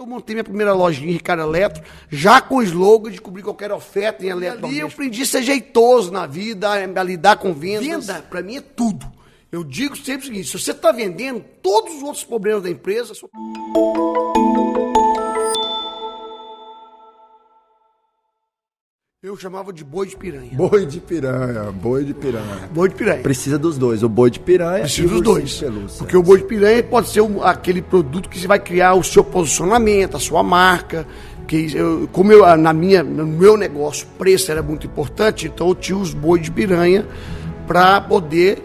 que eu montei minha primeira lojinha em Ricardo Eletro, já com o slogan de cobrir qualquer oferta em eletrodoméstico. E ali eu aprendi a ser jeitoso na vida, a lidar com vendas. Venda, pra mim, é tudo. Eu digo sempre o seguinte, se você está vendendo, todos os outros problemas da empresa... Eu chamava de boi de piranha. Boi de piranha, boi de piranha. Boi de piranha. Precisa dos dois, o boi de piranha Precisa dos dois. Pelúcia. Porque o boi de piranha pode ser aquele produto que você vai criar o seu posicionamento, a sua marca. No meu negócio, o preço era muito importante, então eu tinha os boi de piranha para poder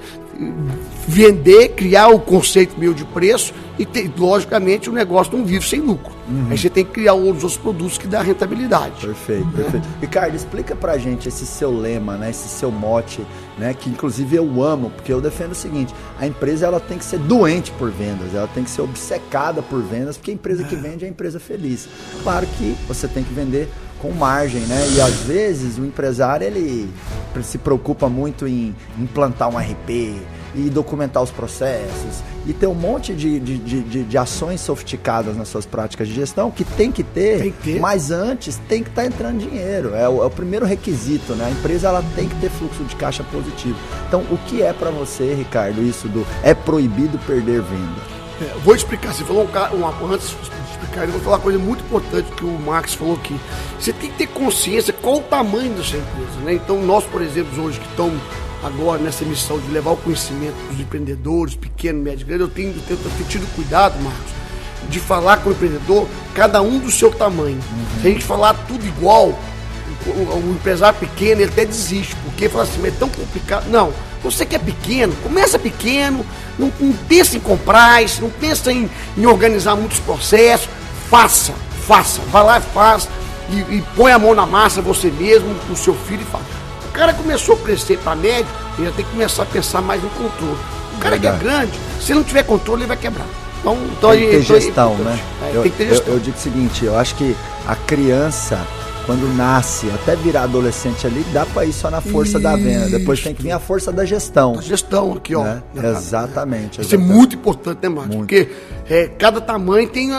vender, criar o conceito meu de preço e, logicamente, o negócio não vive sem lucro. Aí você tem que criar outros produtos que dá rentabilidade. Perfeito, perfeito. Ricardo, explica pra gente esse seu lema, né, esse seu mote, né, que inclusive eu amo, porque eu defendo o seguinte, a empresa ela tem que ser doente por vendas, ela tem que ser obcecada por vendas, porque a empresa que vende é a empresa feliz. Claro que você tem que vender com margem, né? E às vezes o empresário ele se preocupa muito em implantar um RP e documentar os processos e ter um monte de ações sofisticadas nas suas práticas de gestão que tem que ter, mas antes tem que estar entrando dinheiro. É o primeiro requisito, né? A empresa ela tem que ter fluxo de caixa positivo. Então, o que é para você, Ricardo, isso do é proibido perder venda? Vou explicar. Você falou antes de explicar, eu vou falar uma coisa muito importante que o Max falou aqui. Você tem que ter consciência qual o tamanho da sua empresa, né? Então, nós, por exemplo, hoje que estamos agora nessa missão de levar o conhecimento dos empreendedores, pequeno, médio, grande, eu tenho tido cuidado, Marcos, de falar com o empreendedor, cada um do seu tamanho. Se a gente falar tudo igual, o empresário pequeno, ele até desiste, porque fala assim, mas é tão complicado. Não, você que é pequeno, começa pequeno, não pensa em comprar, não pensa em organizar muitos processos, faça, vai lá e faz, e põe a mão na massa você mesmo, com o seu filho e fala. O cara começou a crescer para médio, ele tem que começar a pensar mais no controle. O cara que é grande, se não tiver controle, ele vai quebrar. Então tem que ter gestão, né? Tem que ter gestão. Eu digo o seguinte, eu acho que a criança, quando nasce, até virar adolescente ali, dá para ir só na força da venda. Depois tem que vir a força da gestão. A gestão aqui, ó. Né? Exatamente. Isso é muito importante, né, Marcos? Porque cada tamanho tem...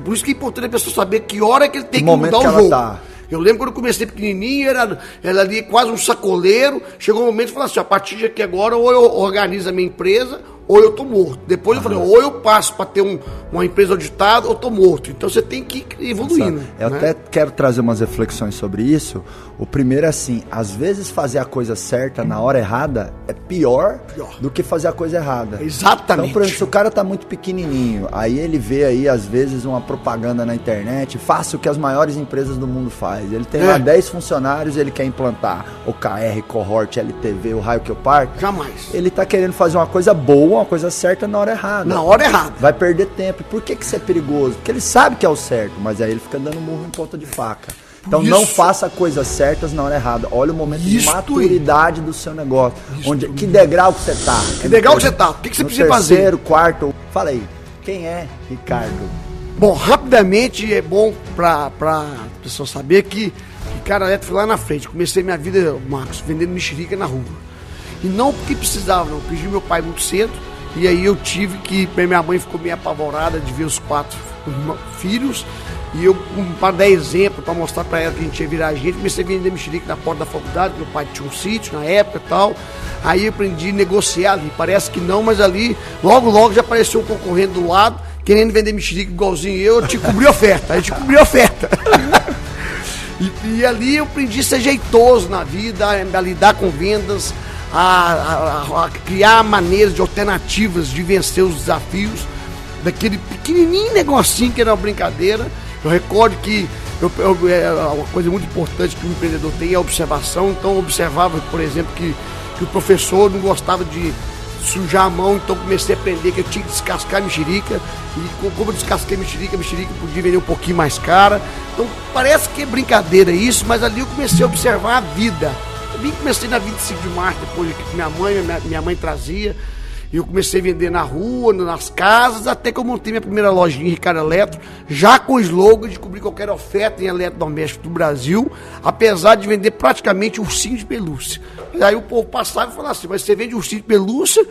Por isso que é importante a pessoa saber que hora que ele tem que mudar o jogo. Eu lembro quando eu comecei pequenininho, era ali quase um sacoleiro. Chegou um momento e falou assim, a partir de aqui agora, ou eu organizo a minha empresa, ou eu tô morto. Depois eu falei, ou eu passo para ter uma empresa auditada, ou eu tô morto. Então você tem que ir evoluindo. Eu até quero trazer umas reflexões sobre isso. O primeiro é assim, às vezes fazer a coisa certa na hora errada é pior do que fazer a coisa errada. Exatamente. Então, por exemplo, se o cara tá muito pequenininho, aí ele vê aí, às vezes, uma propaganda na internet, faça o que as maiores empresas do mundo fazem. Ele tem lá 10 funcionários, ele quer implantar OKR, Cohort, LTV, o raio que eu parto. Jamais. Ele tá querendo fazer uma coisa boa, uma coisa certa na hora errada. Na hora errada. Vai perder tempo. E por que isso é perigoso? Porque ele sabe que é o certo, mas aí ele fica dando murro em ponta de faca. Então não faça coisas certas na hora errada. Olha o momento de maturidade do seu negócio. Que degrau que você tá. Que degrau que você tá. O que você precisa fazer? Terceiro, quarto. Fala aí. Quem é Ricardo? Bom, rapidamente é bom pra pessoa saber que Ricardo Eletro foi lá na frente. Comecei minha vida, Marcos, vendendo mexerica na rua. E não porque precisava, não. Eu perdi meu pai muito cedo. E aí eu tive que... Minha mãe ficou meio apavorada de ver os 4 filhos. E eu, para dar exemplo, para mostrar para ela que a gente ia virar a gente, comecei a vender mexerica na porta da faculdade, meu pai tinha um sítio na época e tal. Aí eu aprendi a negociar ali, parece que não, mas ali, logo já apareceu um concorrente do lado, querendo vender mexerica igualzinho eu te cobri oferta, a gente cobriu oferta. e ali eu aprendi a ser jeitoso na vida, a lidar com vendas, a criar maneiras de alternativas de vencer os desafios, daquele pequenininho negocinho que era uma brincadeira. Eu recordo que uma coisa muito importante que o empreendedor tem é a observação. Então eu observava, por exemplo, que o professor não gostava de sujar a mão, então comecei a aprender que eu tinha que descascar a mexerica. E como eu descasquei a mexerica podia vender um pouquinho mais cara. Então parece que é brincadeira isso, mas ali eu comecei a observar a vida. Eu comecei na 25 de março, depois que minha mãe trazia. E eu comecei a vender na rua, nas casas, até que eu montei minha primeira lojinha em Ricardo Eletro, já com o slogan de cobrir qualquer oferta em eletrodoméstico do Brasil, apesar de vender praticamente ursinho de pelúcia. Aí o povo passava e falava assim, mas você vende ursinho de pelúcia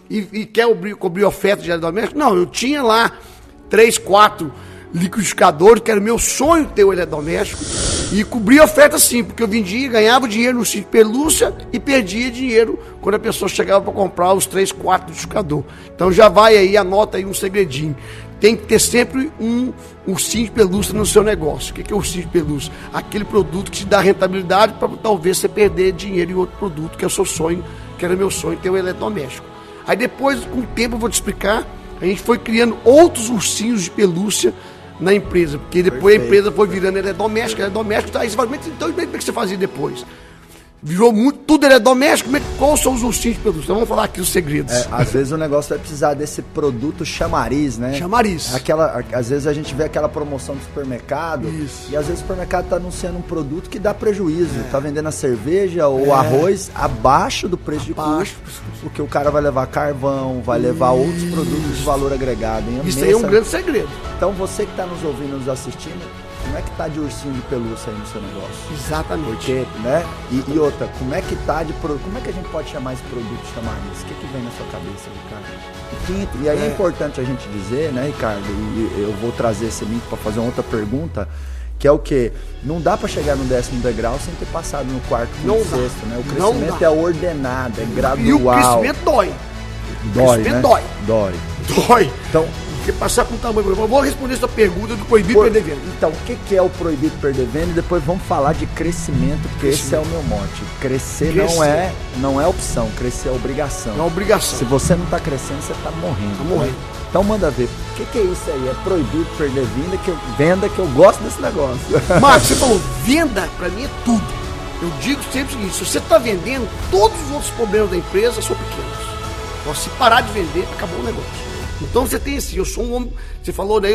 e quer cobrir oferta de eletrodoméstico? Não, eu tinha lá 3, 4 liquidificador, que era o meu sonho ter o eletrodoméstico, e cobria a oferta sim, porque eu vendia, ganhava dinheiro no sítio de pelúcia e perdia dinheiro quando a pessoa chegava para comprar os 3, 4 liquidificador. Então já vai aí, anota aí um segredinho. Tem que ter sempre um ursinho de pelúcia no seu negócio. O que é o ursinho de pelúcia? Aquele produto que te dá rentabilidade para talvez você perder dinheiro em outro produto, que é o seu sonho, que era meu sonho, ter um eletrodoméstico. Aí depois, com o tempo, eu vou te explicar, a gente foi criando outros ursinhos de pelúcia na empresa, porque depois a empresa foi virando eletrodoméstico, aí você fala, então como é que você fazia depois? Virou muito, tudo eletrodoméstico, quais são os ursinhos de pelúcia? Então vamos falar aqui os segredos. Às vezes o negócio vai precisar desse produto chamariz, né? Chamariz. Às vezes a gente vê aquela promoção do supermercado. Isso. E às vezes o supermercado está anunciando um produto que dá prejuízo. Tá vendendo a cerveja ou arroz abaixo do preço de custo. Porque o cara vai levar carvão, vai levar outros produtos de valor agregado. Isso aí é um grande segredo. Então você que está nos ouvindo, nos assistindo, como é que tá de ursinho de pelúcia aí no seu negócio? Exatamente. Porque, né? E outra, como é que tá como é que a gente pode chamar esse produto de chamariz? O que vem na sua cabeça, Ricardo? E aí é importante a gente dizer, né, Ricardo, e eu vou trazer esse link para fazer uma outra pergunta, que é o quê? Não dá para chegar no 10º degrau sem ter passado no 4º, no 6º, né? O crescimento é ordenado, é gradual. E o crescimento dói. Dói. Então, porque passar com o tamanho. Eu vou responder essa pergunta do proibido perder venda. Então, o que é o proibido perder venda? E depois vamos falar de crescimento, porque esse é o meu mote. Crescer. Não é opção, crescer é obrigação. É obrigação. Se você não está crescendo, você está morrendo. Tá morrendo. Né? Então manda ver. O que é isso aí? É proibido perder venda, que eu gosto desse negócio. Marcos, você falou, venda pra mim é tudo. Eu digo sempre o seguinte, se você está vendendo, todos os outros problemas da empresa são pequenos. Então, se parar de vender, acabou o negócio. Então você tem assim, eu sou um homem, você falou, né?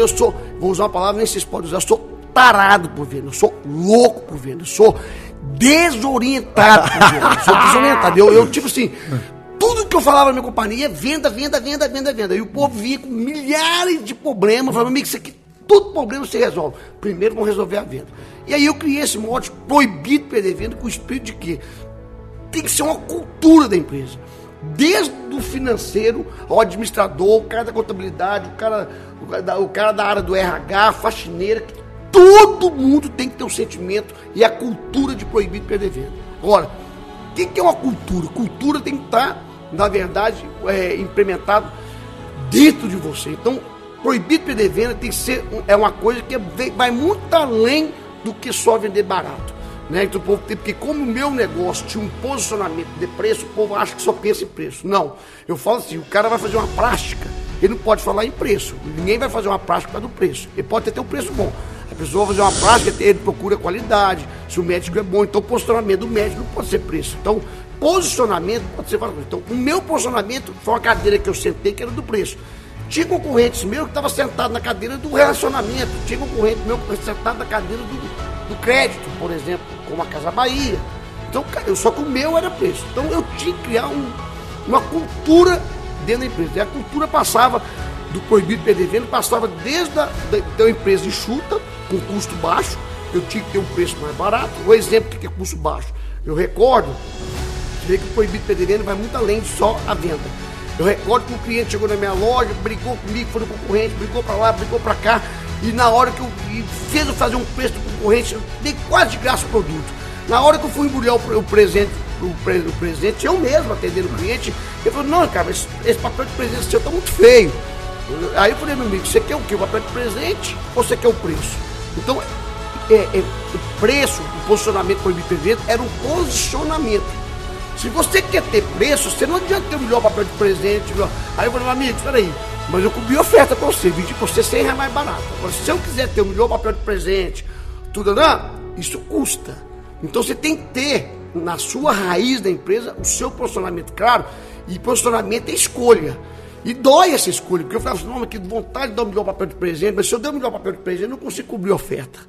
Vou usar uma palavra, nem vocês podem usar, eu sou tarado por venda, eu sou louco por venda, eu sou desorientado por venda, eu sou desorientado. Eu tipo assim, tudo que eu falava na minha companhia, venda. E o povo vinha com milhares de problemas, falando, amigo, isso aqui, todo problema você resolve. Primeiro vamos resolver a venda. E aí eu criei esse mote, proibido perder venda, com o espírito de que tem que ser uma cultura da empresa. Desde o financeiro ao administrador, o cara da contabilidade, o cara da área do RH, a faxineira, todo mundo tem que ter um sentimento e a cultura de proibido perder venda. Agora, o que é uma cultura? Cultura tem que estar, na verdade, implementado dentro de você. Então, proibido perder venda tem que ser uma coisa que vai muito além do que só vender barato. Né? Então, o povo tem, porque como o meu negócio tinha um posicionamento de preço, o povo acha que só pensa em preço. Não, eu falo assim, o cara vai fazer uma plástica, ele não pode falar em preço, ninguém vai fazer uma plástica por causa do preço, ele pode ter um preço bom. A pessoa vai fazer uma plástica, ele procura qualidade, se o médico é bom, então o posicionamento do médico não pode ser preço. Então, posicionamento pode ser várias coisas. Então, o meu posicionamento foi uma cadeira que eu sentei que era do preço. Tinha concorrentes meus que estavam sentados na cadeira do relacionamento, tinha concorrente meu sentado na cadeira do crédito, por exemplo, como a Casa Bahia. Então, só que o meu era preço. Então, eu tinha que criar uma cultura dentro da empresa. E a cultura passava do proibido perder venda, passava desde da empresa enxuta, com custo baixo, eu tinha que ter um preço mais barato. O exemplo que é custo baixo. Eu recordo que o proibido perder venda vai muito além de só a venda. Eu recordo que o cliente chegou na minha loja, brigou comigo, foi no concorrente, brigou pra lá, brigou pra cá, e na hora que eu fez eu fazer um preço do concorrente, eu dei quase de graça o produto. Na hora que eu fui embrulhar o presente, eu mesmo atendendo o cliente, ele falou, não, cara, esse papel de presente seu tá muito feio. Aí eu falei, meu amigo, você quer o quê? O papel de presente ou você quer o preço? Então, o preço, o posicionamento proibido de venda era um posicionamento. Se você quer ter preço, você não adianta ter o melhor papel de presente. Aí eu falei, meu amigo, espera aí, mas eu cobri oferta para você, vendi para você R$100 mais barato. Agora, se eu quiser ter o melhor papel de presente, tudo, não, isso custa. Então você tem que ter na sua raiz da empresa o seu posicionamento claro, e posicionamento é escolha. E dói essa escolha, porque eu falava assim, não, mas que vontade de dar o melhor papel de presente, mas se eu der o melhor papel de presente, eu não consigo cobrir oferta.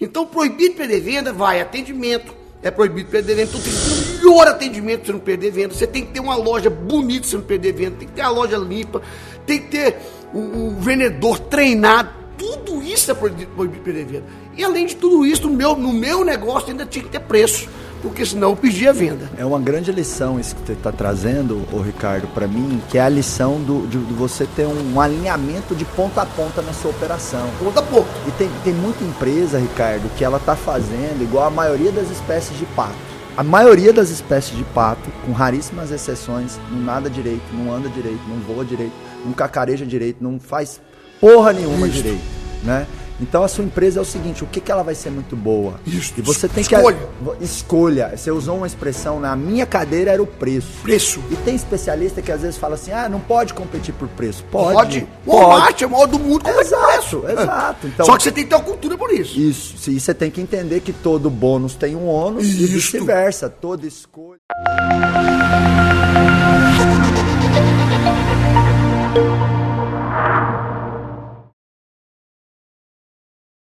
Então, proibido perder venda, vai atendimento. É proibido perder venda, então tem que ter o melhor atendimento para você não perder venda. Você tem que ter uma loja bonita para você não perder venda, tem que ter a loja limpa, tem que ter o vendedor treinado. Tudo isso é proibido perder venda. E além de tudo isso, no meu negócio ainda tinha que ter preço. porque senão eu perdi a venda. É uma grande lição isso que você está trazendo, ô Ricardo, para mim, que é a lição de você ter um alinhamento de ponta a ponta na sua operação. Ponta a ponta. E tem muita empresa, Ricardo, que ela está fazendo igual a maioria das espécies de pato. A maioria das espécies de pato, com raríssimas exceções, não nada direito, não anda direito, não voa direito, não cacareja direito, não faz porra nenhuma direito, né? Então a sua empresa é o seguinte, o que ela vai ser muito boa? Isso. E você tem Escolha. que... Escolha. Você usou uma expressão, na minha cadeira era o preço. Preço. E tem especialista que às vezes fala assim, não pode competir por preço. Pode. O Walmart é o maior do mundo. Exato, exato. Então, só que você tem que ter uma cultura por isso. Isso. E você tem que entender que todo bônus tem um ônus e vice-versa. Toda escolha...